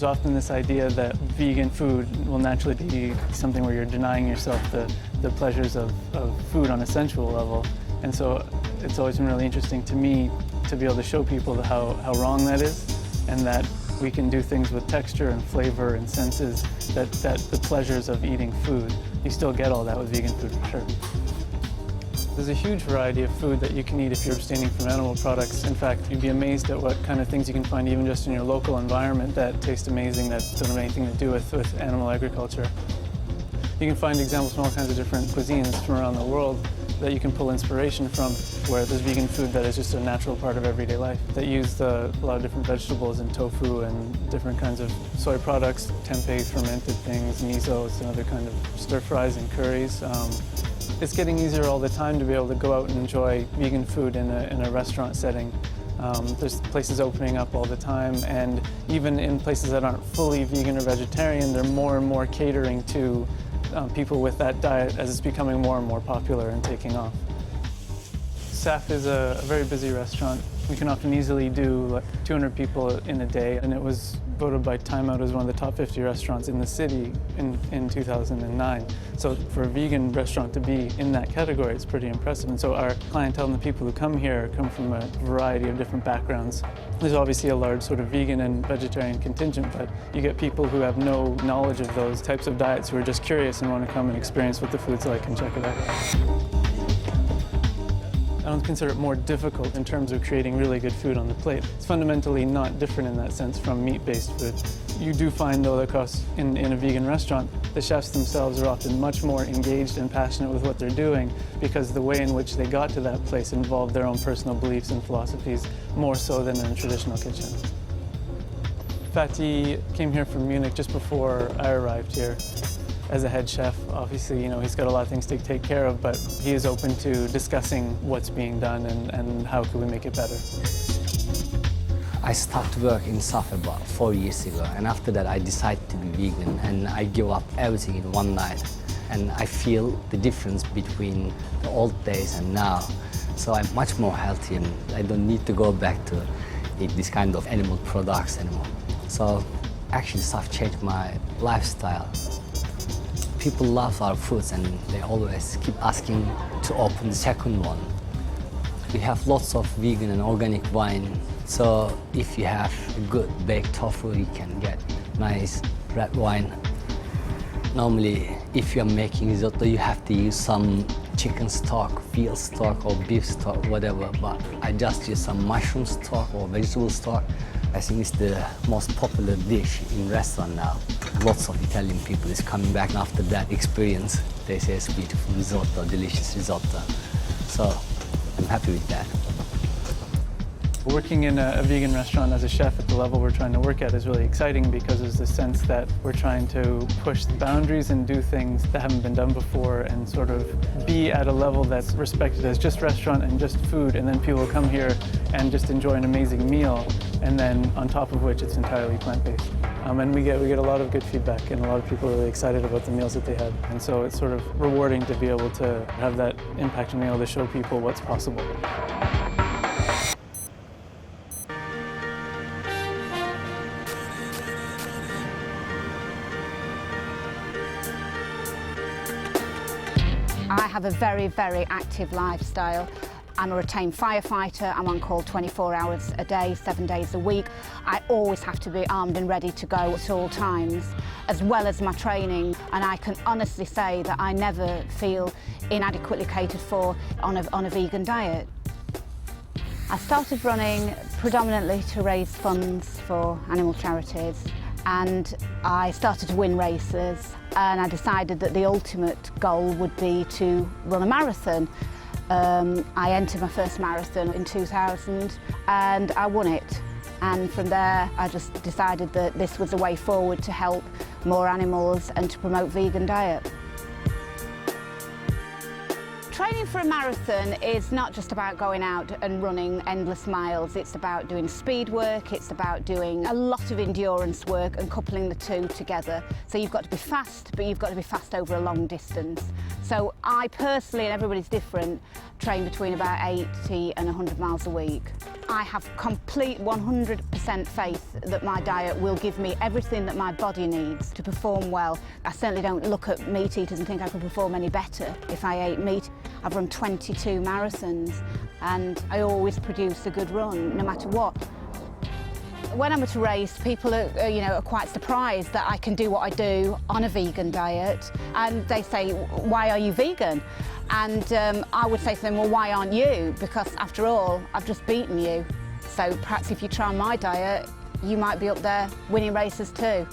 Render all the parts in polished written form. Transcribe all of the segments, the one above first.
there's often this idea that vegan food will naturally be something where you're denying yourself the pleasures of food on a sensual level. And so it's always been really interesting to me to be able to show people how wrong that is, and that we can do things with texture and flavor and senses that the pleasures of eating food, you still get all that with vegan food for sure. There's a huge variety of food that you can eat if you're abstaining from animal products. In fact, you'd be amazed at what kind of things you can find even just in your local environment that taste amazing, that don't have anything to do with animal agriculture. You can find examples from all kinds of different cuisines from around the world that you can pull inspiration from, where there's vegan food that is just a natural part of everyday life, that use a lot of different vegetables and tofu and different kinds of soy products, tempeh, fermented things, miso, it's another kind of stir fries and curries. It's getting easier all the time to be able to go out and enjoy vegan food in a restaurant setting. There's places opening up all the time, and even in places that aren't fully vegan or vegetarian, they're more and more catering to people with that diet as it's becoming more and more popular and taking off. SAF is a very busy restaurant. We can often easily do like 200 people in a day, and it was voted by Time Out as one of the top 50 restaurants in the city in 2009. So for a vegan restaurant to be in that category, it's pretty impressive. And so our clientele and the people who come here come from a variety of different backgrounds. There's obviously a large sort of vegan and vegetarian contingent, but you get people who have no knowledge of those types of diets who are just curious and want to come and experience what the food's like and check it out. I don't consider it more difficult in terms of creating really good food on the plate. It's fundamentally not different in that sense from meat-based food. You do find, though, that in a vegan restaurant, the chefs themselves are often much more engaged and passionate with what they're doing because the way in which they got to that place involved their own personal beliefs and philosophies more so than in a traditional kitchen. Fatih came here from Munich just before I arrived here. As a head chef, obviously, he's got a lot of things to take care of, but he is open to discussing what's being done and how can we make it better. I started work in SAF about 4 years ago, and after that I decided to be vegan, and I give up everything in one night. And I feel the difference between the old days and now. So I'm much more healthy, and I don't need to go back to eat this kind of animal products anymore. So actually SAF changed my lifestyle. People love our foods, and they always keep asking to open the second one. We have lots of vegan and organic wine, so if you have a good baked tofu, you can get nice red wine. Normally, if you're making risotto, you have to use some chicken stock, veal stock, or beef stock, whatever, but I just use some mushroom stock or vegetable stock. I think it's the most popular dish in restaurant now. Lots of Italian people is coming back after that experience. They say it's beautiful risotto, delicious risotto. So I'm happy with that. Working in a vegan restaurant as a chef at the level we're trying to work at is really exciting because there's the sense that we're trying to push the boundaries and do things that haven't been done before and sort of be at a level that's respected as just restaurant and just food, and then people come here and just enjoy an amazing meal, and then on top of which it's entirely plant-based. And we get a lot of good feedback, and a lot of people are really excited about the meals that they had. And so it's sort of rewarding to be able to have that impact and be able to show people what's possible. I have a very, very active lifestyle. I'm a retained firefighter. I'm on call 24 hours a day, 7 days a week. I always have to be armed and ready to go at all times, as well as my training. And I can honestly say that I never feel inadequately catered for on a vegan diet. I started running predominantly to raise funds for animal charities, and I started to win races, and I decided that the ultimate goal would be to run a marathon. I entered my first marathon in 2000 and I won it. And from there, I just decided that this was a way forward to help more animals and to promote vegan diet. Training for a marathon is not just about going out and running endless miles. It's about doing speed work, it's about doing a lot of endurance work and coupling the two together. So you've got to be fast, but you've got to be fast over a long distance. So I personally, and everybody's different, train between about 80 and 100 miles a week. I have complete 100% faith that my diet will give me everything that my body needs to perform well. I certainly don't look at meat eaters and think I could perform any better if I ate meat. I've run 22 marathons and I always produce a good run, no matter what. When I'm at a race, people are quite surprised that I can do what I do on a vegan diet, and they say, "Why are you vegan?" And I would say to them, "Well, why aren't you? Because after all, I've just beaten you. So perhaps if you try my diet, you might be up there winning races too."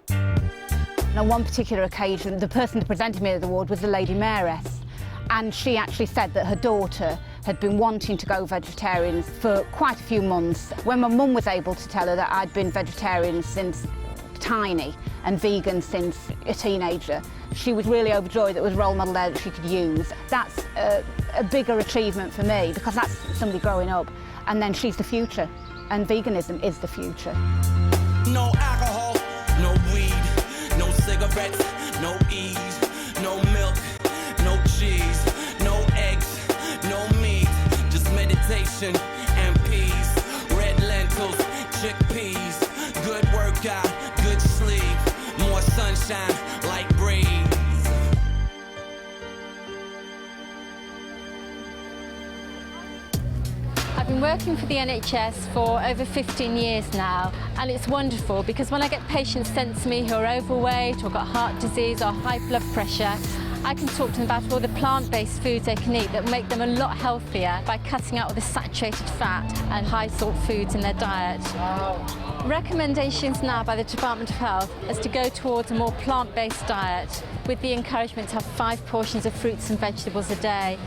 And on one particular occasion, the person that presented me the award was the Lady Mayoress, and she actually said that her daughter had been wanting to go vegetarian for quite a few months. When my mum was able to tell her that I'd been vegetarian since tiny and vegan since a teenager, she was really overjoyed that there was a role model there that she could use. That's a bigger achievement for me, because that's somebody growing up, and then she's the future, and veganism is the future. No alcohol, no weed, no cigarettes, no ease, no milk, no cheese, no eggs, no meat, just meditation and peace, red lentils, chickpeas, good workout, good sleep, more sunshine, light breeze. I've been working for the NHS for over 15 years now, and it's wonderful because when I get patients sent to me who are overweight or got heart disease or high blood pressure, I can talk to them about all the plant-based foods they can eat that will make them a lot healthier by cutting out all the saturated fat and high salt foods in their diet. Recommendations now by the Department of Health is to go towards a more plant-based diet with the encouragement to have 5 portions of fruits and vegetables a day.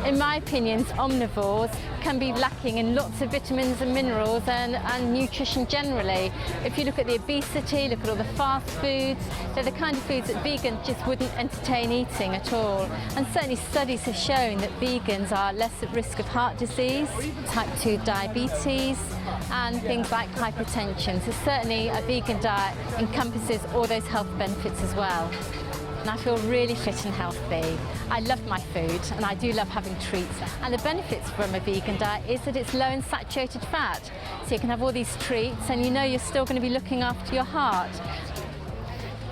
In my opinion, omnivores can be lacking in lots of vitamins and minerals and nutrition generally. If you look at the obesity, look at all the fast foods, they're the kind of foods that vegans just wouldn't entertain eating at all. And certainly studies have shown that vegans are less at risk of heart disease, type 2 diabetes, and things like hypertension. So certainly a vegan diet encompasses all those health benefits as well. And I feel really fit and healthy. I love my food and I do love having treats. And the benefits from a vegan diet is that it's low in saturated fat. So you can have all these treats and you know you're still going to be looking after your heart.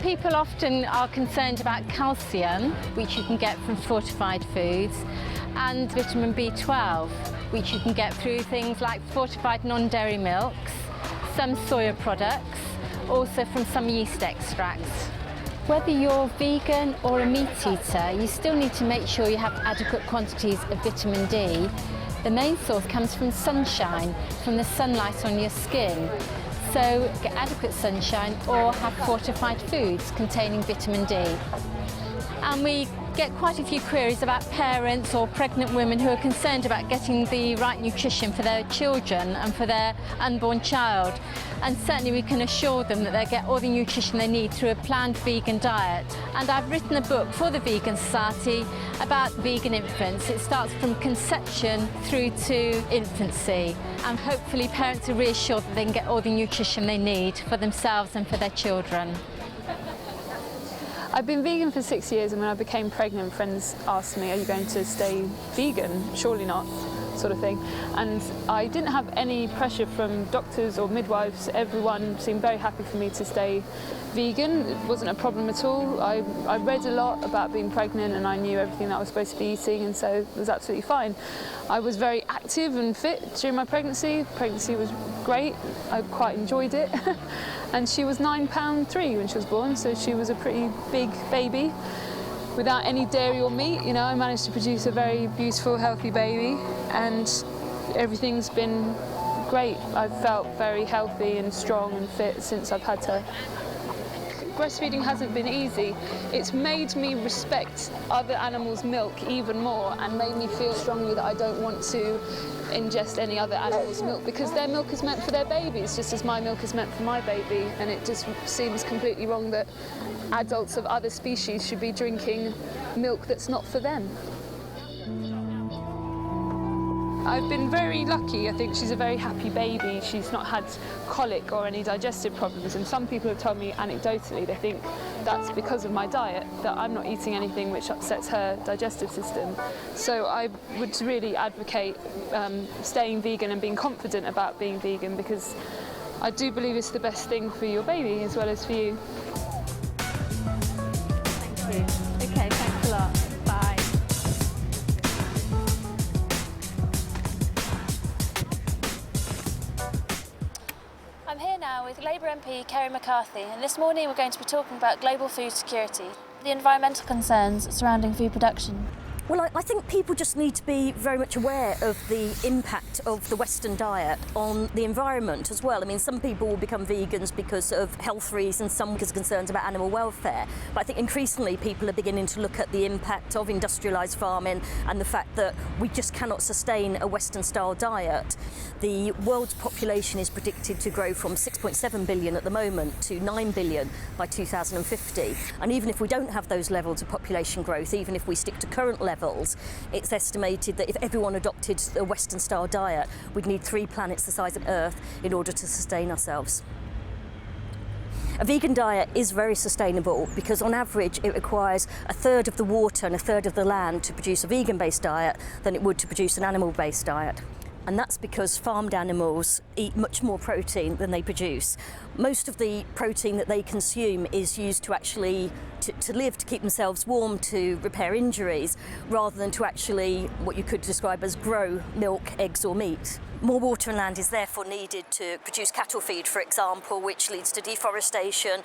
People often are concerned about calcium, which you can get from fortified foods, and vitamin B12, which you can get through things like fortified non-dairy milks, some soya products, also from some yeast extracts. Whether you're vegan or a meat eater, you still need to make sure you have adequate quantities of vitamin D. The main source comes from sunshine, from the sunlight on your skin. So get adequate sunshine or have fortified foods containing vitamin D. And we get quite a few queries about parents or pregnant women who are concerned about getting the right nutrition for their children and for their unborn child. And certainly we can assure them that they get all the nutrition they need through a planned vegan diet. And I've written a book for the Vegan Society about vegan infants. It starts from conception through to infancy. And hopefully parents are reassured that they can get all the nutrition they need for themselves and for their children. I've been vegan for 6 years, and when I became pregnant, friends asked me, "Are you going to stay vegan? Surely not," sort of thing. And I didn't have any pressure from doctors or midwives. Everyone seemed very happy for me to stay vegan. It wasn't a problem at all. I read a lot about being pregnant and I knew everything that I was supposed to be eating, and so it was absolutely fine. I was very active and fit during my pregnancy. Pregnancy was great. I quite enjoyed it. And she was 9 pound 3 when she was born, so she was a pretty big baby. Without any dairy or meat, you know, I managed to produce a very beautiful, healthy baby, and everything's been great. I've felt very healthy and strong and fit since I've had her. Breastfeeding hasn't been easy. It's made me respect other animals' milk even more and made me feel strongly that I don't want to ingest any other animal's milk, because their milk is meant for their babies just as my milk is meant for my baby, and it just seems completely wrong that adults of other species should be drinking milk that's not for them. I've been very lucky. I think she's a very happy baby. She's not had colic or any digestive problems, and some people have told me anecdotally they think that's because of my diet, that I'm not eating anything which upsets her digestive system. So I would really advocate staying vegan and being confident about being vegan, because I do believe it's the best thing for your baby as well as for you. Thank you. Okay, thanks a lot. Bye. I'm here now with Labour MP Kerry McCarthy, and this morning we're going to be talking about global food security, the environmental concerns surrounding food production. Well, I think people just need to be very much aware of the impact of the Western diet on the environment as well. I mean, some people will become vegans because of health reasons, some because of concerns about animal welfare. But I think increasingly people are beginning to look at the impact of industrialised farming and the fact that we just cannot sustain a Western-style diet. The world's population is predicted to grow from 6.7 billion at the moment to 9 billion by 2050. And even if we don't have those levels of population growth, even if we stick to current levels, it's estimated that if everyone adopted a Western-style diet, we'd need 3 planets the size of Earth in order to sustain ourselves. A vegan diet is very sustainable because on average it requires 1/3 of the water and 1/3 of the land to produce a vegan-based diet than it would to produce an animal-based diet. And that's because farmed animals eat much more protein than they produce. Most of the protein that they consume is used to actually to live, to keep themselves warm, to repair injuries, rather than to actually what you could describe as grow milk, eggs or meat. More water and land is therefore needed to produce cattle feed, for example, which leads to deforestation,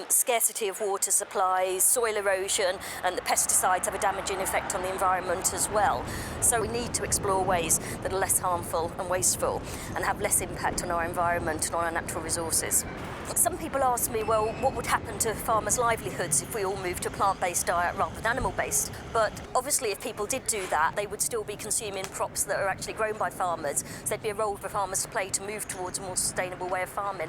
scarcity of water supplies, soil erosion, and the pesticides have a damaging effect on the environment as well. So we need to explore ways that are less harmful and wasteful and have less impact on our environment and on our natural resources. Some people ask me, well, what would happen to farmers' livelihoods if we all moved to a plant-based diet rather than animal-based? But obviously if people did do that, they would still be consuming crops that are actually grown by farmers. So there'd be a role for farmers to play to move towards a more sustainable way of farming.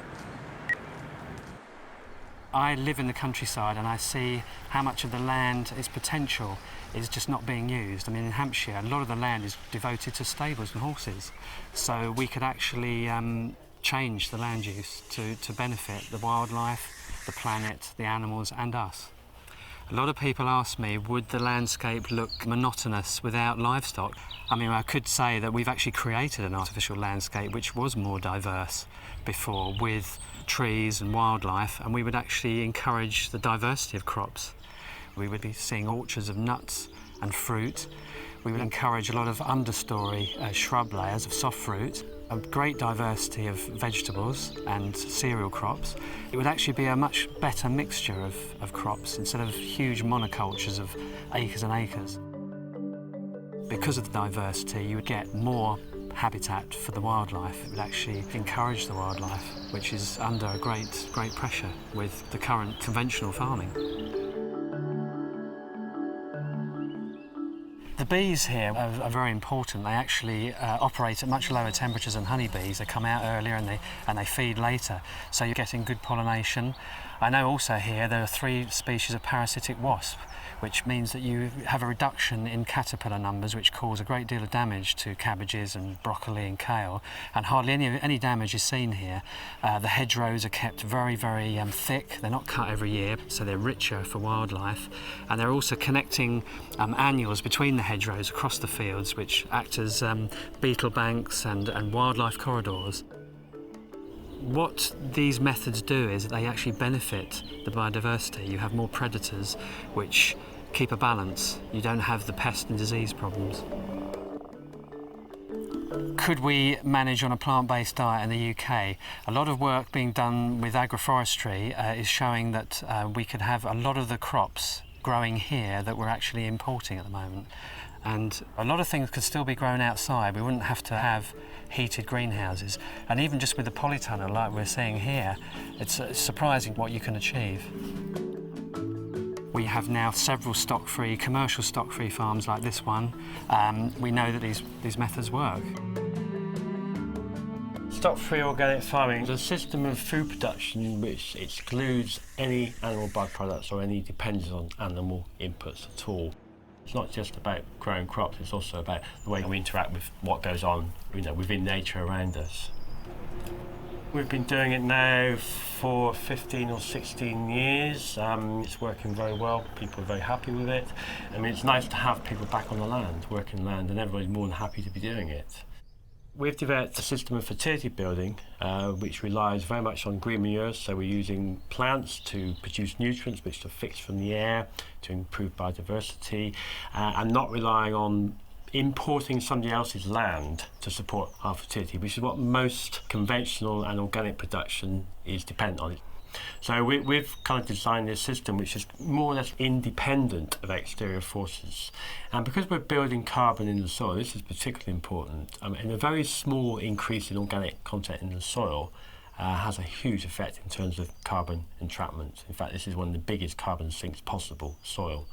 I live in the countryside and I see how much of the land, its potential, is just not being used. I mean, in Hampshire, a lot of the land is devoted to stables and horses. So we could actually change the land use to benefit the wildlife, the planet, the animals and us. A lot of people ask me, would the landscape look monotonous without livestock? I mean, I could say that we've actually created an artificial landscape which was more diverse before, with trees and wildlife, and we would actually encourage the diversity of crops. We would be seeing orchards of nuts and fruit. We would encourage a lot of understory shrub layers of soft fruit, a great diversity of vegetables and cereal crops. It would actually be a much better mixture of crops instead of huge monocultures of acres and acres. Because of the diversity, you would get more habitat for the wildlife. It would actually encourage the wildlife, which is under a great pressure with the current conventional farming. The bees here are very important. They actually operate at much lower temperatures than honeybees. They come out earlier and they feed later, so you're getting good pollination. I know also here there are 3 species of parasitic wasp, which means that you have a reduction in caterpillar numbers, which cause a great deal of damage to cabbages and broccoli and kale, and hardly any damage is seen here. The hedgerows are kept very thick. They're not cut every year, so they're richer for wildlife, and they're also connecting annuals between the hedgerows across the fields, which act as beetle banks and wildlife corridors. What these methods do is that they actually benefit the biodiversity. You have more predators which keep a balance. You don't have the pest and disease problems. Could we manage on a plant-based diet in the UK? A lot of work being done with agroforestry is showing that we could have a lot of the crops growing here that we're actually importing at the moment. And a lot of things could still be grown outside. We wouldn't have to have heated greenhouses. And even just with the polytunnel like we're seeing here, it's surprising what you can achieve. We have now several stock-free, commercial stock-free farms like this one. We know that these methods work. Stock-free organic farming is a system of food production in which excludes any animal byproducts or any dependence on animal inputs at all. It's not just about growing crops, it's also about the way we interact with what goes on, within nature around us. We've been doing it now for 15 or 16 years. It's working very well. People are very happy with it. I mean, it's nice to have people back on the land, working land, and everybody's more than happy to be doing it. We've developed a system of fertility building which relies very much on green manure, so we're using plants to produce nutrients which are fixed from the air to improve biodiversity, and not relying on importing somebody else's land to support our fertility, which is what most conventional and organic production is dependent on. So we've kind of designed this system which is more or less independent of exterior forces. And because we're building carbon in the soil, this is particularly important. And a very small increase in organic content in the soil has a huge effect in terms of carbon entrapment. In fact, this is one of the biggest carbon sinks possible, soil.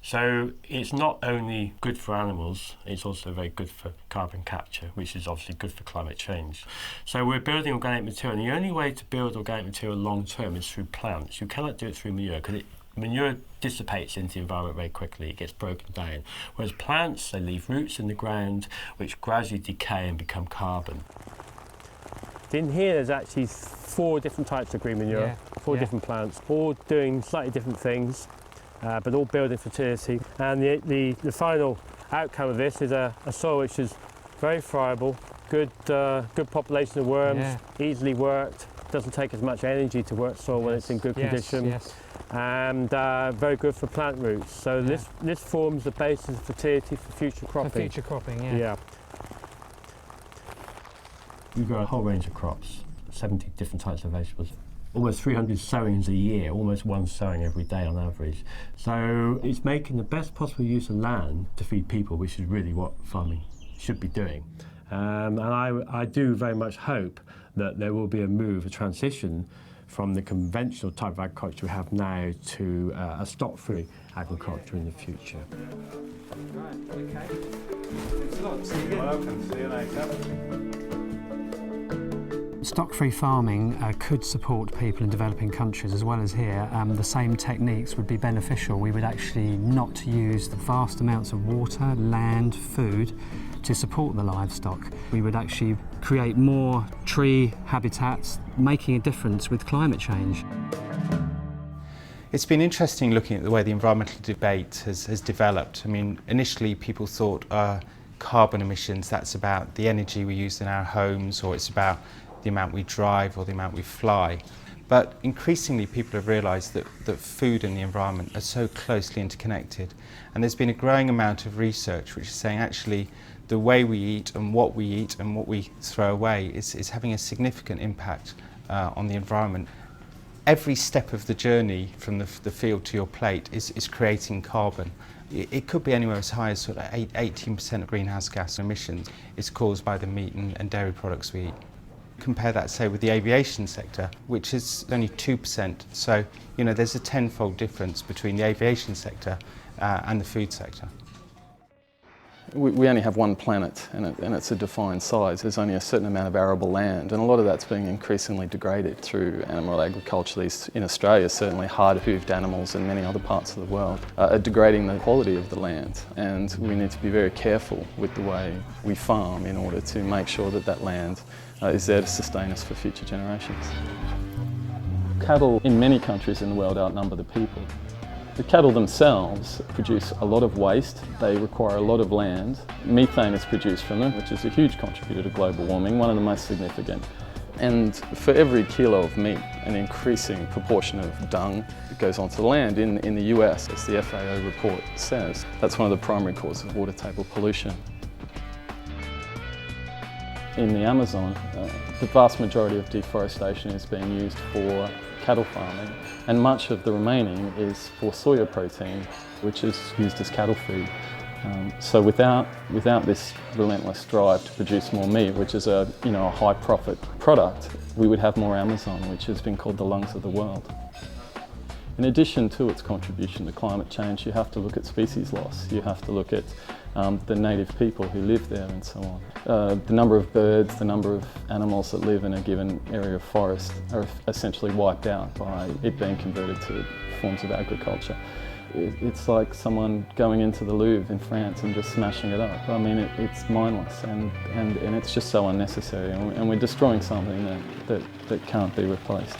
So it's not only good for animals, it's also very good for carbon capture, which is obviously good for climate change. So we're building organic material, and the only way to build organic material long term is through plants. You cannot do it through manure, because manure dissipates into the environment very quickly, it gets broken down. Whereas plants, they leave roots in the ground, which gradually decay and become carbon. In here there's actually 4 different types of green manure, 4 different plants, all doing slightly different things. But all building fertility, and the final outcome of this is a soil which is very friable, good population of worms, easily worked, doesn't take as much energy to work soil when it's in good condition, and very good for plant roots. So this forms the basis of fertility for future cropping. For future cropping, yeah. We've got a whole range of crops, 70 different types of vegetables. Almost 300 sowings a year, almost 1 sowing every day on average. So it's making the best possible use of land to feed people, which is really what farming should be doing. And I do very much hope that there will be a move, a transition from the conventional type of agriculture we have now to a stock-free agriculture in the future. Right, okay. Thanks a lot. See you again. Welcome. See you later. Stock-free farming could support people in developing countries as well as here. The same techniques would be beneficial. We would actually not use the vast amounts of water, land, food to support the livestock. We would actually create more tree habitats, making a difference with climate change. It's been interesting looking at the way the environmental debate has developed. I mean, initially people thought carbon emissions, that's about the energy we use in our homes, or it's about the amount we drive or the amount we fly. But increasingly people have realised that food and the environment are so closely interconnected, and there's been a growing amount of research which is saying actually the way we eat and what we throw away is having a significant impact on the environment. Every step of the journey from the field to your plate is creating carbon. It could be anywhere as high as sort of 18% of greenhouse gas emissions is caused by the meat and dairy products we eat. Compare that, say, with the aviation sector, which is only 2%. So, there's a tenfold difference between the aviation sector and the food sector. We only have one planet, and it's a defined size. There's only a certain amount of arable land, and a lot of that's being increasingly degraded through animal agriculture. In Australia, certainly hard-hooved animals and many other parts of the world are degrading the quality of the land, and we need to be very careful with the way we farm in order to make sure that land is there to sustain us for future generations. Cattle in many countries in the world outnumber the people. The cattle themselves produce a lot of waste, they require a lot of land. Methane is produced from them, which is a huge contributor to global warming, one of the most significant. And for every kilo of meat, an increasing proportion of dung goes onto the land. In the US, as the FAO report says, that's one of the primary causes of water table pollution. In the Amazon, the vast majority of deforestation is being used for cattle farming, and much of the remaining is for soya protein, which is used as cattle food. So without this relentless drive to produce more meat, which is a high profit product, we would have more Amazon, which has been called the lungs of the world. In addition to its contribution to climate change, you have to look at species loss. You have to look at the native people who live there and so on. The number of birds, the number of animals that live in a given area of forest are essentially wiped out by it being converted to forms of agriculture. it's like someone going into the Louvre in France and just smashing it up. I mean, it's mindless and it's just so unnecessary, and we're destroying something that can't be replaced.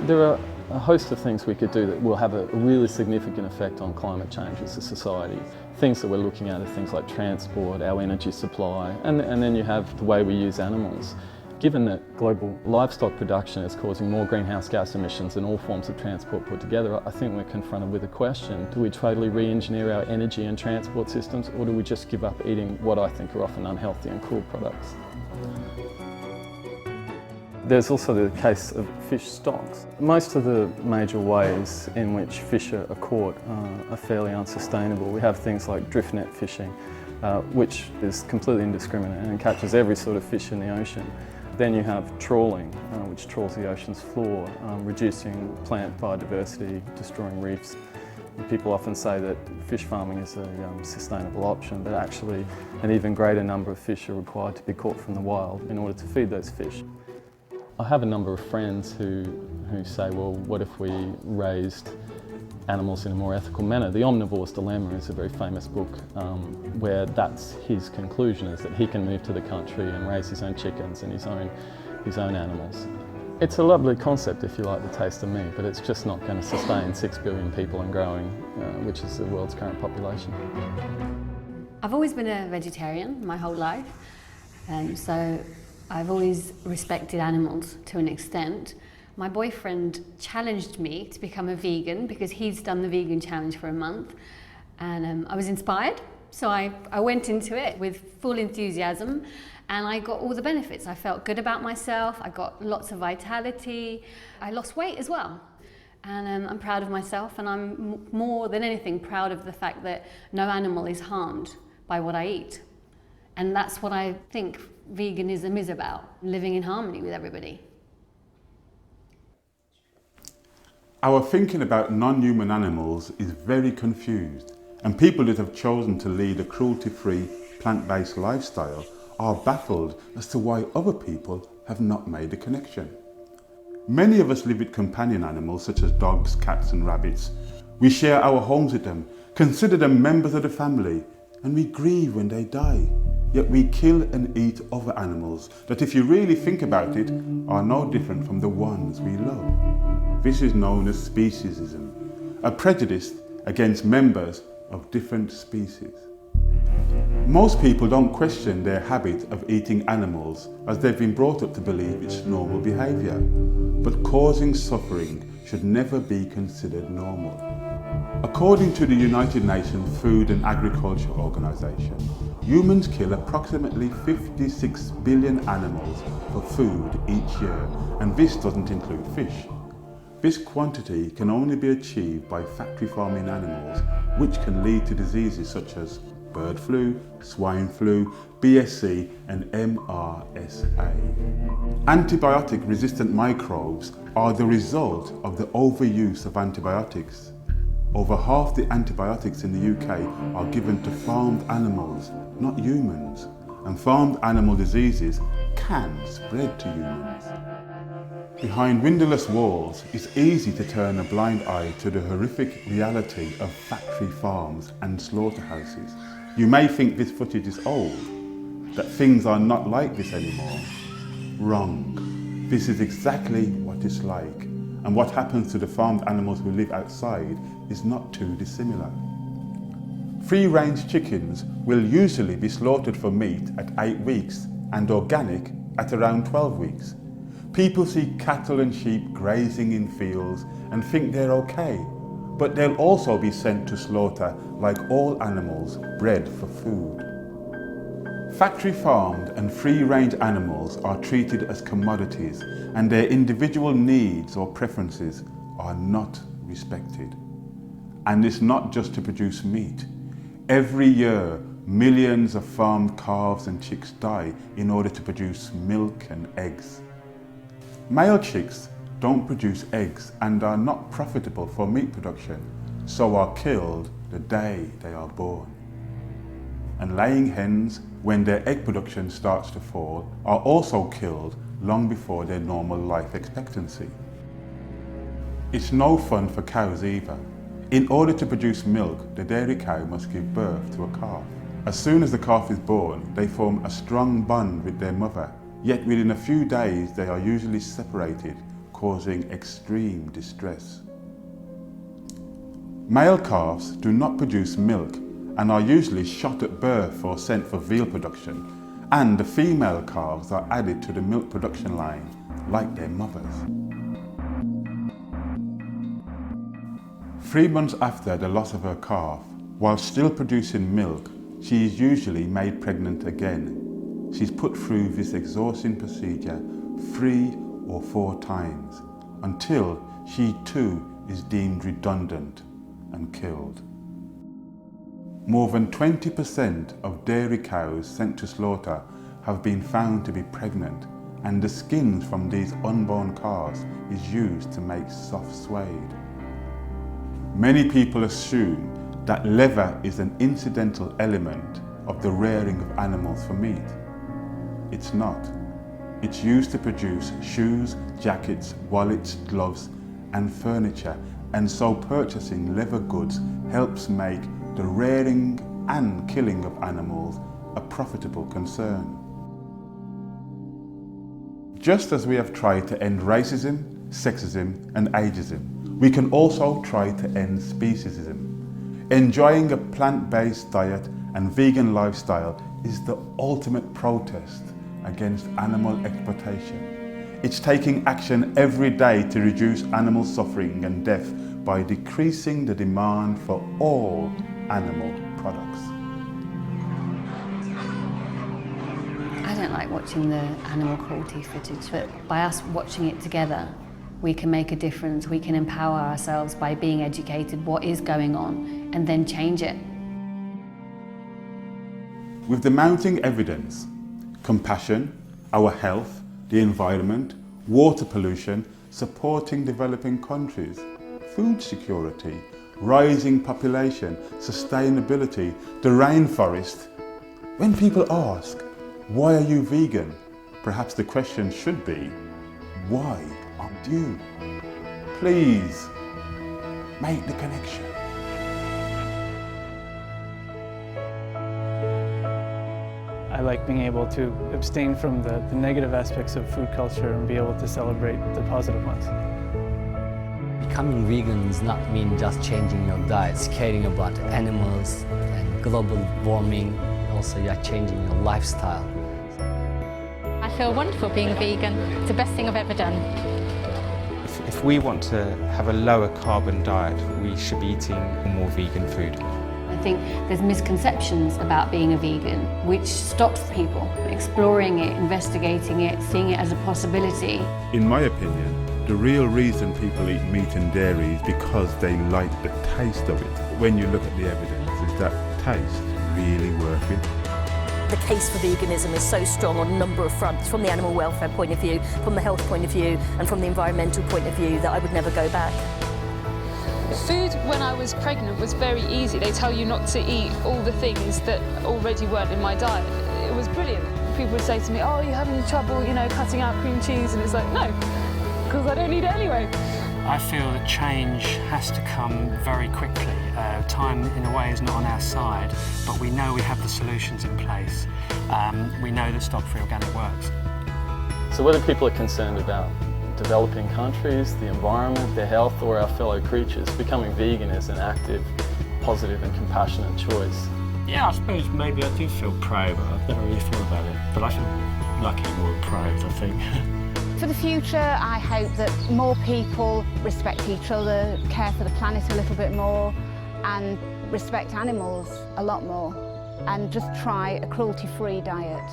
There are a host of things we could do that will have a really significant effect on climate change as a society. Things that we're looking at are things like transport, our energy supply, and then you have the way we use animals. Given that global livestock production is causing more greenhouse gas emissions than all forms of transport put together, I think we're confronted with a question: do we totally re-engineer our energy and transport systems, or do we just give up eating what I think are often unhealthy and cruel products? There's also the case of fish stocks. Most of the major ways in which fish are caught are fairly unsustainable. We have things like drift net fishing, which is completely indiscriminate and catches every sort of fish in the ocean. Then you have trawling, which trawls the ocean's floor, reducing plant biodiversity, destroying reefs. People often say that fish farming is a sustainable option, but actually an even greater number of fish are required to be caught from the wild in order to feed those fish. I have a number of friends who say, well, what if we raised animals in a more ethical manner? The Omnivore's Dilemma is a very famous book where that's his conclusion, is that he can move to the country and raise his own chickens and his own animals. It's a lovely concept if you like the taste of meat, but it's just not going to sustain 6 billion people and growing, which is the world's current population. I've always been a vegetarian my whole life, so I've always respected animals to an extent. My boyfriend challenged me to become a vegan because he's done the vegan challenge for a month, and I was inspired, so I went into it with full enthusiasm, and I got all the benefits. I felt good about myself, I got lots of vitality, I lost weight as well, and I'm proud of myself, and I'm more than anything proud of the fact that no animal is harmed by what I eat. And that's what I think veganism is about, living in harmony with everybody. Our thinking about non-human animals is very confused, and people that have chosen to lead a cruelty-free, plant-based lifestyle are baffled as to why other people have not made the connection. Many of us live with companion animals such as dogs, cats and rabbits. We share our homes with them, consider them members of the family, and we grieve when they die. Yet we kill and eat other animals that, if you really think about it, are no different from the ones we love. This is known as speciesism, a prejudice against members of different species. Most people don't question their habit of eating animals as they've been brought up to believe it's normal behaviour, but causing suffering should never be considered normal. According to the United Nations Food and Agriculture Organization, humans kill approximately 56 billion animals for food each year, and this doesn't include fish. This quantity can only be achieved by factory farming animals, which can lead to diseases such as bird flu, swine flu, BSE and MRSA. Antibiotic-resistant microbes are the result of the overuse of antibiotics. Over half the antibiotics in the UK are given to farmed animals, not humans, and farmed animal diseases can spread to humans. Behind windowless walls, it's easy to turn a blind eye to the horrific reality of factory farms and slaughterhouses. You may think this footage is old, that things are not like this anymore. Wrong. This is exactly what it's like, and what happens to the farmed animals who live outside is not too dissimilar. Free-range chickens will usually be slaughtered for meat at 8 weeks and organic at around 12 weeks. People see cattle and sheep grazing in fields and think they're okay, but they'll also be sent to slaughter like all animals bred for food. Factory farmed and free-range animals are treated as commodities, and their individual needs or preferences are not respected. And it's not just to produce meat. Every year, millions of farmed calves and chicks die in order to produce milk and eggs. Male chicks don't produce eggs and are not profitable for meat production, so are killed the day they are born. And laying hens, when their egg production starts to fall, are also killed long before their normal life expectancy. It's no fun for cows either. In order to produce milk, the dairy cow must give birth to a calf. As soon as the calf is born, they form a strong bond with their mother. Yet within a few days, they are usually separated, causing extreme distress. Male calves do not produce milk and are usually shot at birth or sent for veal production, and the female calves are added to the milk production line like their mothers. 3 months after the loss of her calf, while still producing milk, she is usually made pregnant again. She's put through this exhausting procedure 3 or 4 times until she too is deemed redundant and killed. More than 20% of dairy cows sent to slaughter have been found to be pregnant, and the skins from these unborn calves is used to make soft suede. Many people assume that leather is an incidental element of the rearing of animals for meat. It's not. It's used to produce shoes, jackets, wallets, gloves, and furniture, and so purchasing leather goods helps make the rearing and killing of animals a profitable concern. Just as we have tried to end racism, sexism, and ageism, we can also try to end speciesism. Enjoying a plant-based diet and vegan lifestyle is the ultimate protest against animal exploitation. It's taking action every day to reduce animal suffering and death by decreasing the demand for all animal products. I don't like watching the animal cruelty footage, but by us watching it together, we can make a difference. We can empower ourselves by being educated what is going on and then change it. With the mounting evidence, compassion, our health, the environment, water pollution, supporting developing countries, food security, rising population, sustainability, the rainforest. When people ask, why are you vegan? Perhaps the question should be, why aren't you? Please, make the connection. I like being able to abstain from the negative aspects of food culture and be able to celebrate the positive ones. Becoming vegan does not mean just changing your diets, caring about animals and global warming. Also, you are changing your lifestyle. I feel wonderful being a vegan. It's the best thing I've ever done. If we want to have a lower carbon diet, we should be eating more vegan food. I think there's misconceptions about being a vegan, which stops people exploring it, investigating it, seeing it as a possibility. In my opinion, the real reason people eat meat and dairy is because they like the taste of it. When you look at the evidence, is that taste really worth it? The case for veganism is so strong on a number of fronts, from the animal welfare point of view, from the health point of view, and from the environmental point of view, that I would never go back. Food when I was pregnant was very easy. They tell you not to eat all the things that already weren't in my diet. It was brilliant. People would say to me, oh, you're having trouble, cutting out cream cheese, and it's like, no, because I don't eat it anyway. I feel that change has to come very quickly. Time, in a way, is not on our side, but we know we have the solutions in place. We know that Stop Free Organic works. So whether people are concerned about developing countries, the environment, their health, or our fellow creatures, becoming vegan is an active, positive and compassionate choice. Yeah, I suppose maybe I do feel proud, but I've never really thought about it. But I feel lucky more than proud, I think. For the future, I hope that more people respect each other, care for the planet a little bit more, and respect animals a lot more, and just try a cruelty-free diet.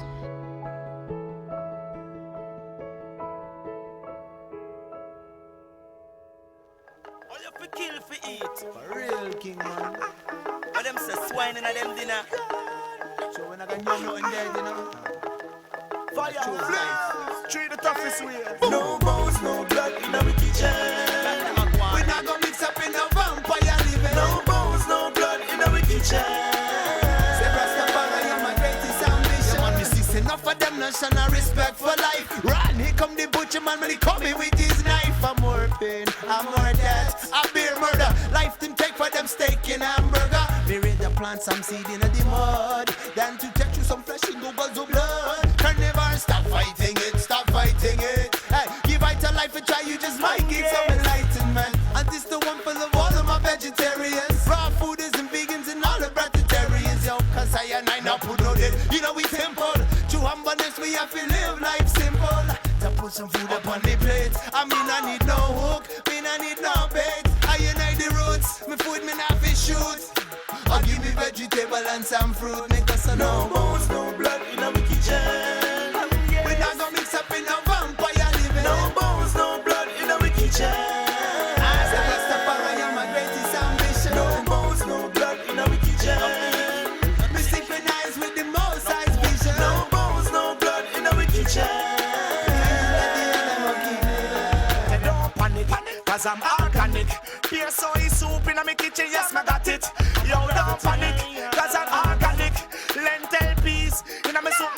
Kill for eat. For real, king man. But them say swine in a them dinner. So when I got nothing there, fire, flames, treat the toughest way. No bones, no blood in our kitchen. We not gonna mix up in a vampire living. No bones, no blood in our kitchen. Say Rastafari, you're my greatest ambition. Yeah, man, me see enough of them, no shun respect for life. Run, here come the butcher man, when he coming with his knife. for more pain and more death. I bear murder, life them take for them steak and hamburger. Me rather plant some seed in the mud than to take you some flesh in goggles of blood. Carnivore, stop fighting it, stop fighting it. Hey, give vital life a try, you just might get some enlightenment. And this the one for the all of my vegetarians, raw fooders and vegans and all the vegetarians, yo. Cause I and I not put no dead, you know we simple. To humbleness we have to live life simple. To put some food up on the plate. I mean I need no hook, mean I need no bait. I unite the roots, me food me not fish shoot. Or give me vegetable and some fruit. Make us a no bones, no blood in our kitchen. We not gonna mix up in a vampire living. No bones, no blood in our kitchen. As a Rastafari, I'm my greatest ambition. No bones, no blood in our kitchen. Me synchronize with the most high's vision. No bones, no blood in our kitchen. Don't panic, cause I'm organic. Here soy soup in my kitchen, yes, I got it. Yo, don't panic, cause I'm organic. Lentil peas in my soup,